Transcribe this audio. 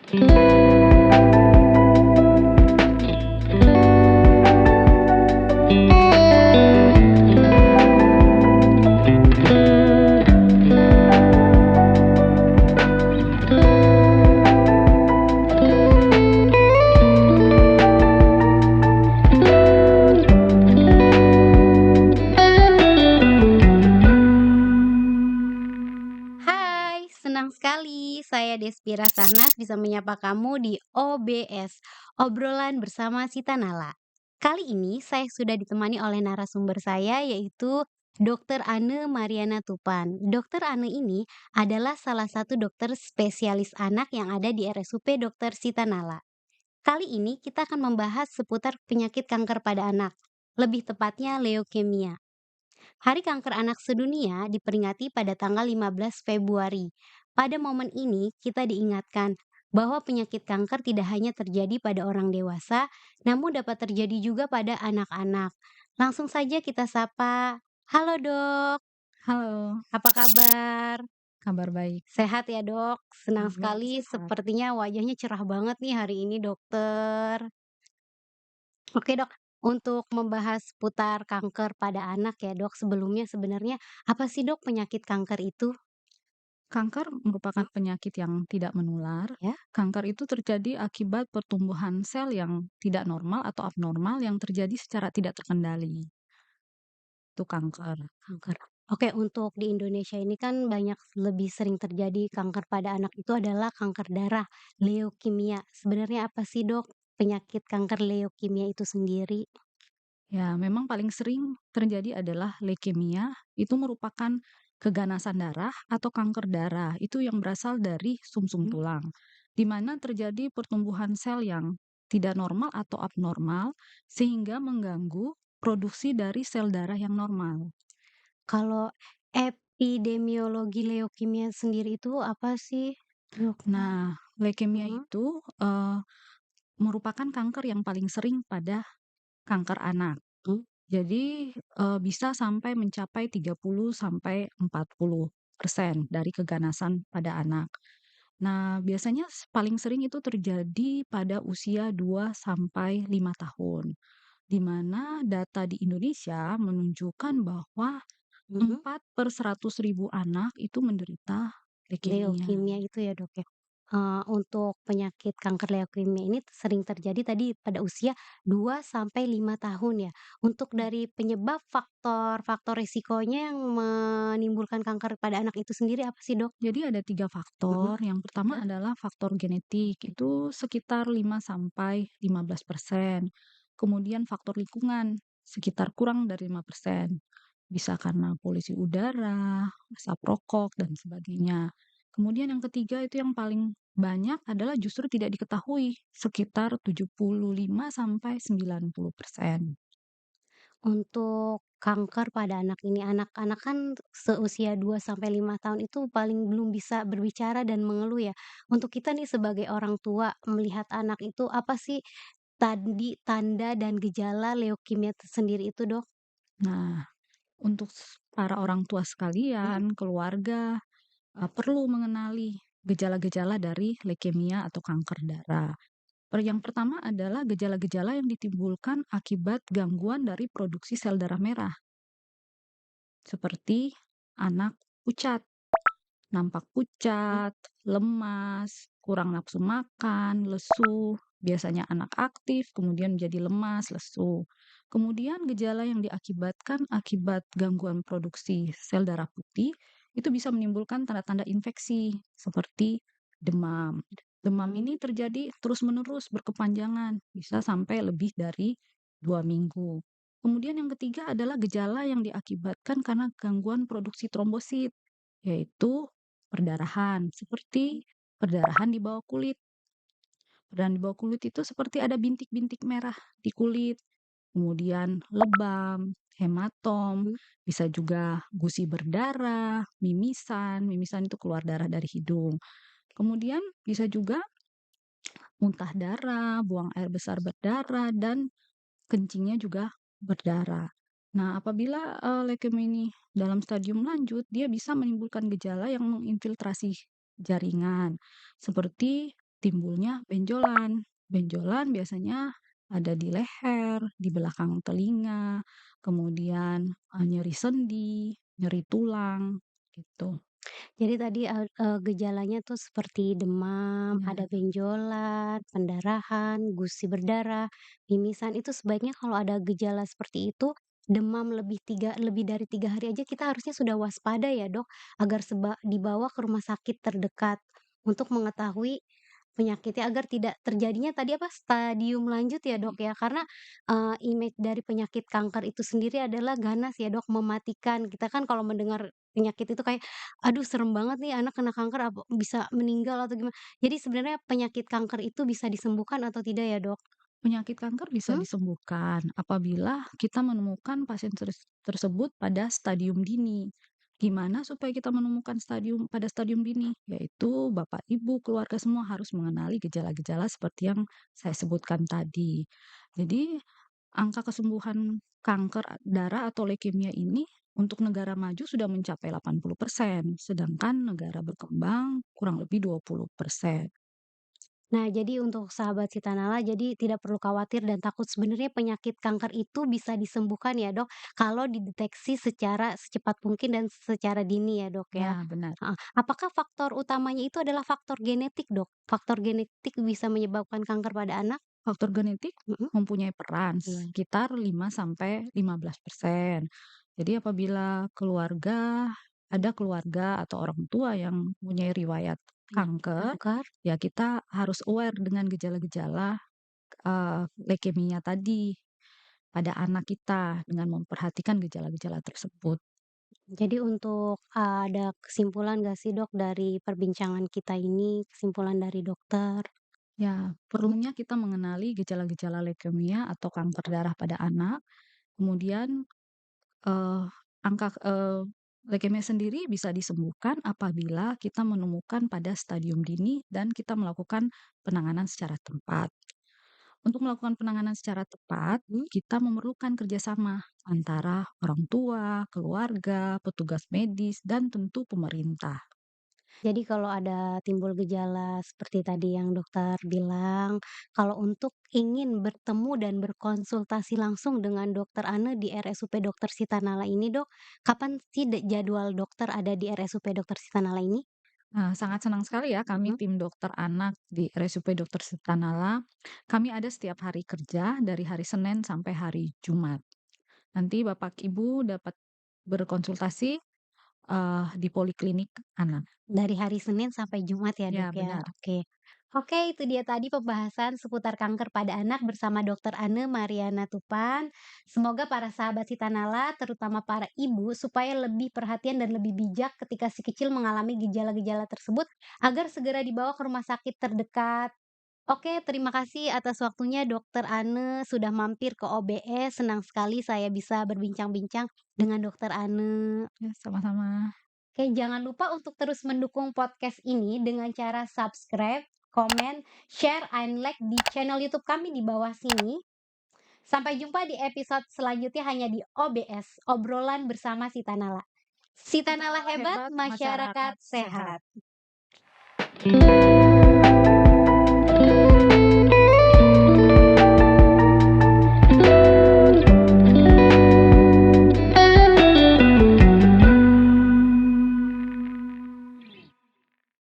Hai, senang sekali saya Despira Sahnas bisa menyapa kamu di OBS, obrolan bersama Sita Nala. Kali ini saya sudah ditemani oleh narasumber saya yaitu Dr. Ane Mariana Tupan. Dr. Ane ini adalah salah satu dokter spesialis anak yang ada di RSUP Dr. Sita Nala. Kali ini kita akan membahas seputar penyakit kanker pada anak, lebih tepatnya leukemia. Hari Kanker Anak Sedunia diperingati pada tanggal 15 Februari. Pada momen ini, kita diingatkan bahwa penyakit kanker tidak hanya terjadi pada orang dewasa, namun dapat terjadi juga pada anak-anak. Langsung saja kita sapa. Halo dok, Halo, apa kabar? kabar baik. Sehat ya dok? Senang Ya, sekali, sehat. sepertinya wajahnya cerah banget nih hari ini dokter. Oke dok, untuk membahas putar kanker pada anak ya dok, sebelumnya sebenarnya apa sih dok penyakit kanker itu? Kanker merupakan Hmm, penyakit yang tidak menular. ya, Kanker itu terjadi akibat pertumbuhan sel yang tidak normal atau abnormal yang terjadi secara tidak terkendali. Itu kanker. kanker. Oke, untuk di Indonesia ini kan banyak lebih sering terjadi kanker pada anak itu adalah kanker darah, leukemia. Sebenarnya apa sih dok penyakit kanker leukemia itu sendiri? Ya, memang paling sering terjadi adalah leukemia. Itu merupakan keganasan darah atau kanker darah. Itu yang berasal dari sumsum Hmm, tulang, di mana terjadi pertumbuhan sel yang tidak normal atau abnormal sehingga mengganggu produksi dari sel darah yang normal. Kalau epidemiologi leukemia sendiri itu apa sih dok? Nah, leukemia Hmm, itu merupakan kanker yang paling sering pada kanker anak. hmm. Jadi, bisa sampai mencapai 30 sampai 40% dari keganasan pada anak. Nah, biasanya paling sering itu terjadi pada usia 2 sampai 5 tahun, di mana data di Indonesia menunjukkan bahwa Mhm. 4/100.000 anak itu menderita leukemia. Leukemia itu ya, Dok, ya? Untuk penyakit kanker leukemia ini sering terjadi tadi pada usia 2 sampai 5 tahun ya. Untuk dari penyebab faktor-faktor resikonya yang menimbulkan kanker pada anak itu sendiri apa sih, Dok? Jadi ada 3 Mhm, faktor. Yang pertama ya. adalah faktor genetik, itu sekitar 5 sampai 15%. Kemudian faktor lingkungan, sekitar kurang dari 5%. Bisa karena polusi udara, asap rokok, dan sebagainya. Kemudian yang ketiga itu yang paling banyak adalah justru tidak diketahui, sekitar 75 sampai 90%. Untuk kanker pada anak ini, anak-anak kan seusia 2 sampai 5 tahun itu paling belum bisa berbicara dan mengeluh ya. Untuk kita nih sebagai orang tua melihat anak itu apa sih tadi tanda dan gejala leukemia sendiri itu, Dok? Nah, untuk para orang tua Mhm. sekalian, keluarga, perlu mengenali gejala-gejala dari leukemia atau kanker darah. Yang pertama adalah gejala-gejala yang ditimbulkan akibat gangguan dari produksi sel darah merah, seperti anak pucat, nampak Mhm. pucat, lemas, kurang nafsu makan, lesu. Biasanya anak aktif, kemudian menjadi lemas, lesu. Kemudian gejala yang diakibatkan akibat gangguan produksi sel darah putih itu bisa menimbulkan tanda-tanda infeksi seperti demam. Demam Mmm, ini terjadi terus-menerus berkepanjangan, bisa sampai lebih dari 2 minggu. Kemudian yang ketiga adalah gejala yang diakibatkan karena gangguan produksi trombosit, yaitu perdarahan, seperti perdarahan di bawah kulit. Perdarahan di bawah kulit itu seperti ada bintik-bintik merah di kulit, kemudian lebam, hematom, mhm. bisa juga gusi berdarah, mimisan, mimisan itu keluar darah dari hidung. Kemudian bisa juga muntah darah, buang air besar berdarah, dan kencingnya juga berdarah. Nah, apabila, leukemia ini dalam stadium lanjut, dia bisa menimbulkan gejala yang menginfiltrasi jaringan, seperti timbulnya benjolan. Benjolan biasanya ada di leher, di belakang telinga, kemudian, nyeri sendi, nyeri tulang, gitu. Jadi tadi, gejalanya tuh seperti demam, Ya, ada benjolan, pendarahan, gusi berdarah, mimisan, itu sebaiknya kalau ada gejala seperti itu, demam lebih dari 3 hari aja kita harusnya sudah waspada ya, Dok, agar dibawa ke rumah sakit terdekat untuk mengetahui penyakitnya agar tidak terjadinya tadi apa, stadium lanjut ya, Dok, ya. Karena, image dari penyakit kanker itu sendiri adalah ganas ya, Dok, mematikan. Kita kan kalau mendengar penyakit itu kayak, "Aduh serem banget nih anak kena kanker, apa bisa meninggal atau gimana." Jadi sebenarnya penyakit kanker itu bisa disembuhkan atau tidak ya, Dok? penyakit kanker bisa Hmm? disembuhkan apabila kita menemukan pasien tersebut pada stadium dini. Gimana supaya kita menemukan pada stadium dini? Yaitu Bapak, Ibu, keluarga semua harus mengenali gejala-gejala seperti yang saya sebutkan tadi. Jadi, angka kesembuhan kanker darah atau leukemia ini untuk negara maju sudah mencapai 80%, sedangkan negara berkembang kurang lebih 20%. Nah, jadi untuk sahabat Sitanala, jadi tidak perlu khawatir dan takut. Sebenarnya penyakit kanker itu bisa disembuhkan ya, Dok, kalau dideteksi secara secepat mungkin dan secara dini ya, Dok, ya. Ya, benar. Heeh. Apakah faktor utamanya itu adalah faktor genetik, Dok? Faktor genetik bisa menyebabkan kanker pada anak? Faktor genetik Mhm, mempunyai peran iya. sekitar 5-15%. Jadi apabila ada keluarga atau orang tua yang mempunyai riwayat Penyakit kanker, kanker. ya kita harus aware dengan gejala-gejala, leukemia tadi pada anak kita dengan memperhatikan gejala-gejala tersebut. Jadi untuk, ada kesimpulan nggak sih, Dok, dari perbincangan kita ini, kesimpulan dari dokter? Ya, Mhm, perlunya kita mengenali gejala-gejala leukemia atau kanker darah pada anak, kemudian Eee, leukemia sendiri bisa disembuhkan apabila kita menemukan pada stadium dini dan kita melakukan penanganan secara tepat. Untuk melakukan penanganan secara tepat, mhm. kita memerlukan kerjasama antara orang tua, keluarga, petugas medis, dan tentu pemerintah. Jadi kalau ada timbul gejala seperti tadi yang dokter bilang, kalau untuk ingin bertemu dan berkonsultasi langsung dengan dokter Ane di RSUP Dokter Sitanala ini, Dok, kapan sih jadwal dokter ada di RSUP Dokter Sitanala ini? Nah, sangat senang sekali ya kami Mhm. tim dokter anak di RSUP Dr. Sutanala. Kami ada setiap hari kerja dari hari Senin sampai hari Jumat. Nanti Bapak Ibu dapat berkonsultasi, di poliklinik anak. Dari hari Senin sampai Jumat ya, Dok, Ya, ya? benar. Oke. Oke, itu dia tadi pembahasan seputar kanker pada anak bersama Dokter Ane Mariana Tupan. Semoga para sahabat Sitanala, terutama para ibu, supaya lebih perhatian dan lebih bijak ketika si kecil mengalami gejala-gejala tersebut, agar segera dibawa ke rumah sakit terdekat. Oke, terima kasih atas waktunya Dokter Ane sudah mampir ke OBS. Senang sekali saya bisa berbincang-bincang dengan Dokter Ane. Ya, sama-sama. Oke, jangan lupa untuk terus mendukung podcast ini dengan cara subscribe, komen, share, and like di channel YouTube kami di bawah sini. Sampai jumpa di episode selanjutnya hanya di OBS, obrolan bersama Sitanala. Sitanala Sitanala hebat, hebat, masyarakat masyarakat sehat. sehat.